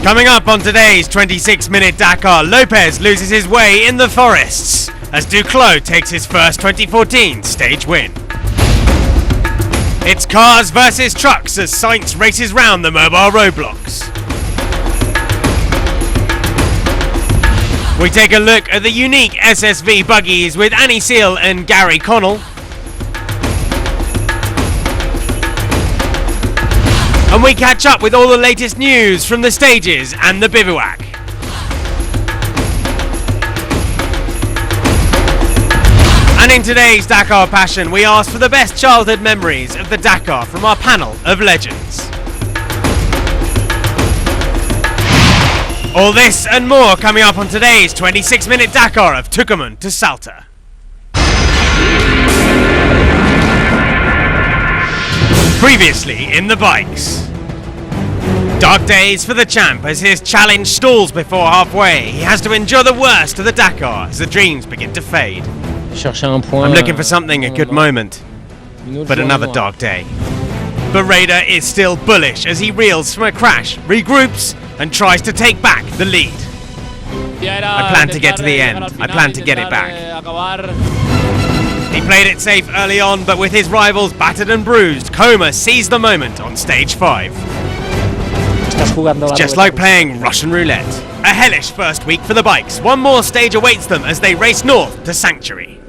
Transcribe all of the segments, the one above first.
Coming up on today's 26-minute Dakar, Lopez loses his way in the forests as Duclos takes his first 2014 stage win. It's cars versus trucks as Sainz races round the mobile roadblocks. We take a look at the unique SSV buggies with Annie Seal and Gary Connell. And we catch up with all the latest news from the stages and the bivouac. And in today's Dakar Passion, we ask for the best childhood memories of the Dakar from our panel of legends. All this and more coming up on today's 26-minute Dakar of Tucumán to Salta. Previously in the bikes. Dark days for the champ as his challenge stalls before halfway. He has to endure the worst of the Dakar as the dreams begin to fade. I'm looking for something, a good moment, but another dark day. But Raider is still bullish as he reels from a crash, regroups and tries to take back the lead. I plan to get to the end. I plan to get it back. He played it safe early on, but with his rivals battered and bruised, Coma seized the moment on stage 5. It's just like playing Russian roulette. A hellish first week for the bikes. One more stage awaits them as they race north to Sanctuary.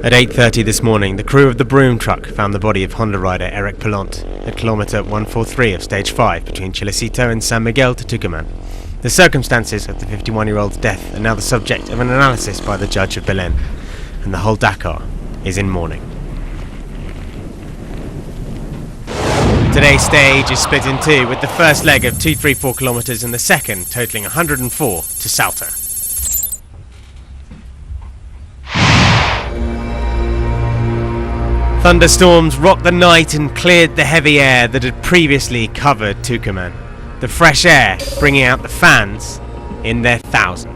At 8:30 this morning, the crew of the broom truck found the body of Honda rider Eric Pellant at kilometre 143 of stage 5 between Chilecito and San Miguel to Tucumán. The circumstances of the 51-year-old's death are now the subject of an analysis by the judge of Belén, and the whole Dakar is in mourning. Today's stage is split in two, with the first leg of 234 kilometres and the second totalling 104 to Salta. Thunderstorms rocked the night and cleared the heavy air that had previously covered Tucumán. The fresh air bringing out the fans in their thousands.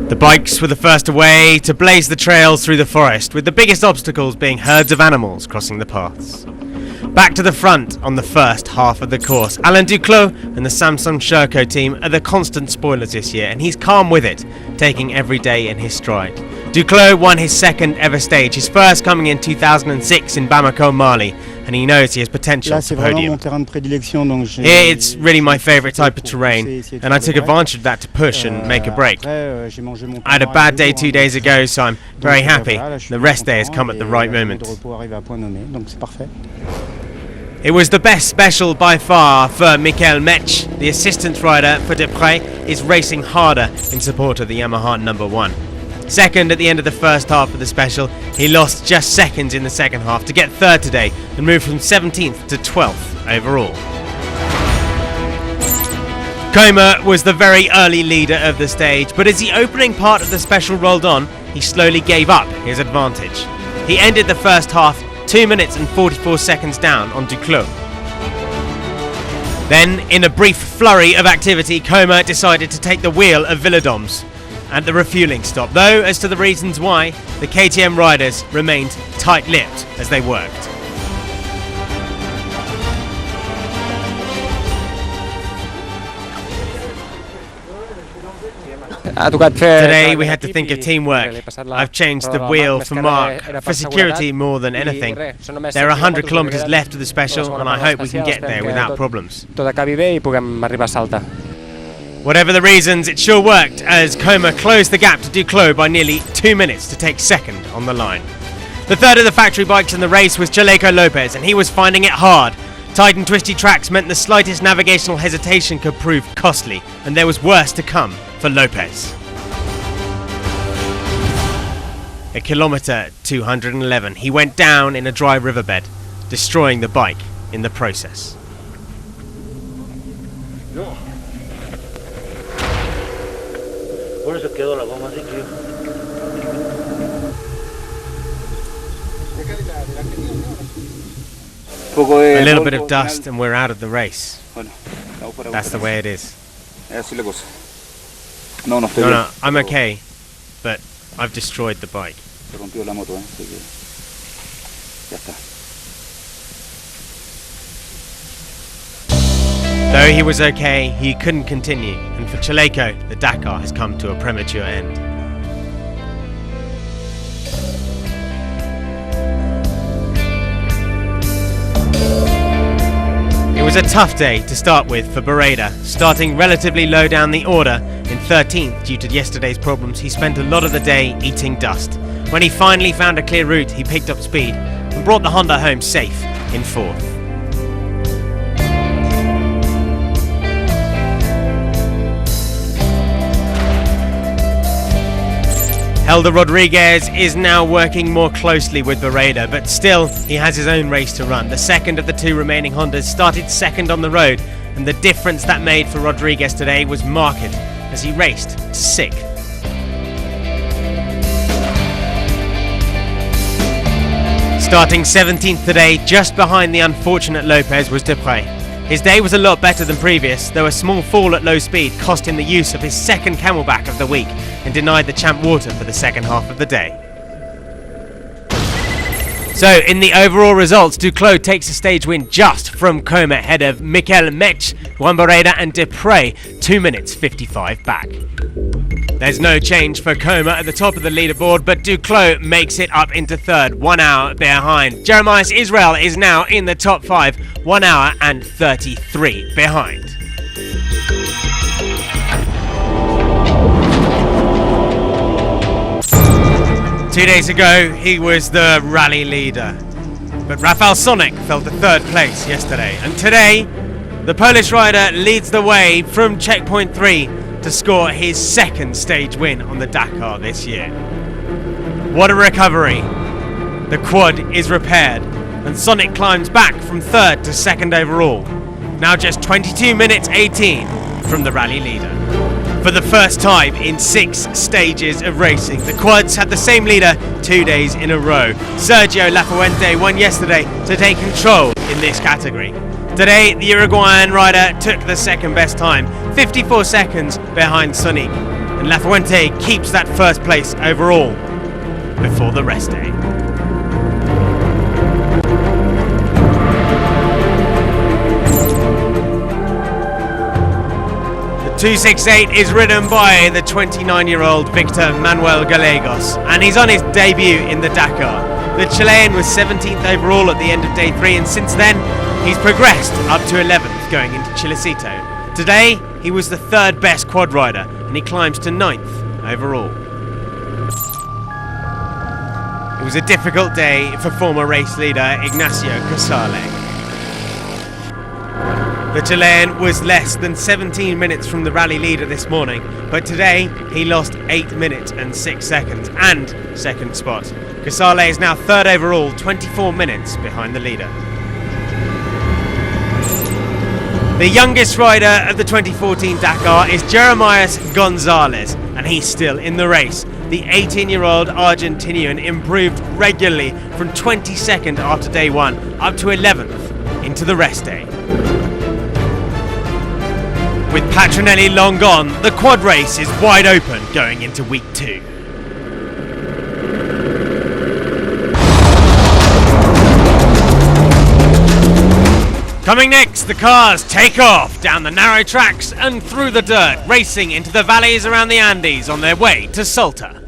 The bikes were the first away to blaze the trails through the forest, with the biggest obstacles being herds of animals crossing the paths. Back to the front on the first half of the course, Alain Duclos and the Samsung Sherco team are the constant spoilers this year, and he's calm with it, taking every day in his stride. Duclos won his second ever stage, his first coming in 2006 in Bamako, Mali, and he knows he has potential to podium. Here it's really my favourite type of terrain, and I took advantage of that to push and make a break. I had a bad day 2 days ago, so I'm very happy. The rest day has come at the right moment. It was the best special by far for Michael Metsch. The assistant rider for Deprez is racing harder in support of the Yamaha number 1. Second at the end of the first half of the special, he lost just seconds in the second half to get third today and moved from 17th to 12th overall. Coma was the very early leader of the stage, but as the opening part of the special rolled on, he slowly gave up his advantage. He ended the first half 2 minutes and 44 seconds down on Duclos. Then, in a brief flurry of activity, Coma decided to take the wheel of Villadoms at the refuelling stop, though as to the reasons why, the KTM riders remained tight-lipped as they worked. Today we had to think of teamwork. I've changed the wheel for Mark for security more than anything. There are 100 kilometers left of the special, and I hope we can get there without problems. Whatever the reasons, it sure worked as Coma closed the gap to Duclos by nearly 2 minutes to take second on the line. The third of the factory bikes in the race was Chaleco Lopez, and he was finding it hard. Tight and twisty tracks meant the slightest navigational hesitation could prove costly, and there was worse to come for Lopez. At kilometre 211, he went down in a dry riverbed, destroying the bike in the process. A little bit of dust and we're out of the race. That's the way it is. No, I'm okay, but I've destroyed the bike. Se rompió la moto, así que ya está. Though he was okay, he couldn't continue, and for Chaleco, the Dakar has come to a premature end. It was a tough day to start with for Barreda, starting relatively low down the order in 13th due to yesterday's problems. He spent a lot of the day eating dust. When he finally found a clear route, he picked up speed and brought the Honda home safe in 4th. Helder Rodriguez is now working more closely with Barreda, but still he has his own race to run. The second of the two remaining Hondas started second on the road, and the difference that made for Rodriguez today was marked as he raced to 6th. Starting 17th today, just behind the unfortunate Lopez, was Dupre. His day was a lot better than previous, though a small fall at low speed cost him the use of his second camelback of the week and denied the champ water for the second half of the day. So, in the overall results, Duclos takes a stage win just from Coma ahead of Mikel Mech, Juan Barreda and Dupre, 2 minutes 55 back. There's no change for Coma at the top of the leaderboard, but Duclos makes it up into 3rd, 1 hour behind. Jeremias Israel is now in the top 5, 1 hour and 33 behind. Two days ago, he was the rally leader, but Rafał Sonik fell to 3rd place yesterday, and today, the Polish rider leads the way from checkpoint 3 to score his second stage win on the Dakar this year. What a recovery! The quad is repaired, and Sonik climbs back from 3rd to 2nd overall, now just 22 minutes 18 from the rally leader. For the first time in 6 stages of racing, the quads had the same leader 2 days in a row. Sergio Lafuente won yesterday to take control in this category. Today, the Uruguayan rider took the second best time, 54 seconds behind Sonik, and Lafuente keeps that first place overall before the rest day. The 268 is ridden by the 29-year-old Victor Manuel Gallegos, and he's on his debut in the Dakar. The Chilean was 17th overall at the end of day 3, and since then, he's progressed up to 11th going into Chilecito. Today, he was the 3rd best quad rider, and he climbs to 9th overall. It was a difficult day for former race leader Ignacio Casale. The Chilean was less than 17 minutes from the rally leader this morning, but today he lost 8 minutes and 6 seconds and second spot. Casale is now 3rd overall, 24 minutes behind the leader. The youngest rider of the 2014 Dakar is Jeremias Gonzalez, and he's still in the race. The 18-year-old Argentinian improved regularly from 22nd after day 1 up to 11th into the rest day. With Patronelli long gone, the quad race is wide open going into week 2. Coming next, the cars take off down the narrow tracks and through the dirt, racing into the valleys around the Andes on their way to Salta.